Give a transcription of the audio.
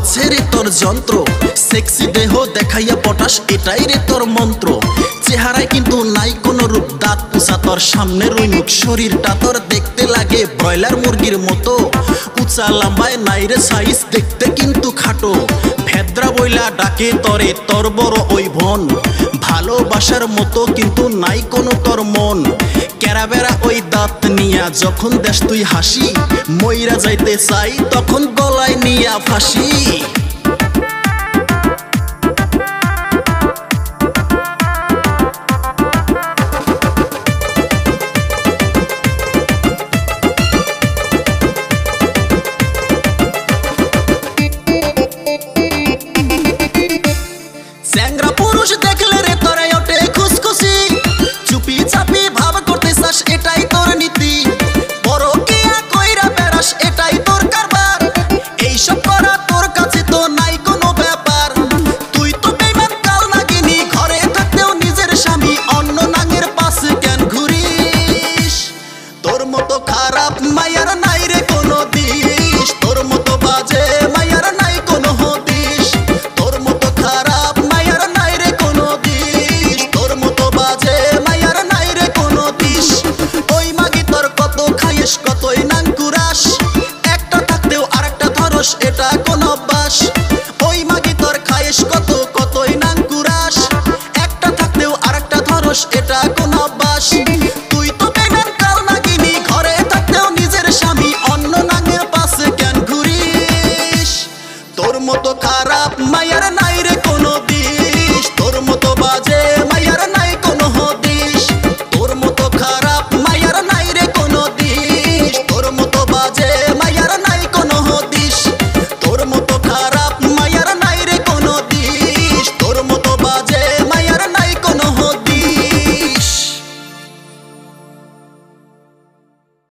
আছে রে তোর যন্ত্র, সেক্সি দেহ দেখাইয়া পটাশ এটাই রে তোর মন্ত্র। চেহারায় কিন্তু নাই কোনো রূপ, দাঁত পুষা তোর সামনের ওই মুখ, শরীরটা তোর দেখতে লাগে ব্রয়লার মুরগির মতো। উঁচা লম্বায় নাই রে সাইজ, দেখতে কিন্তু খাটো। ভেদ্রা বইলা ডাকে তরে তোর বড় ওই বোন, ভালোবাসার মতো কিন্তু নাই কোনো তোর মন। ক্যারাবেরা ওই দাঁত নিয়া যখন দেশ তুই হাসি, মইরা যাইতে চাই তখন গলায় নিয়া ফাঁসি।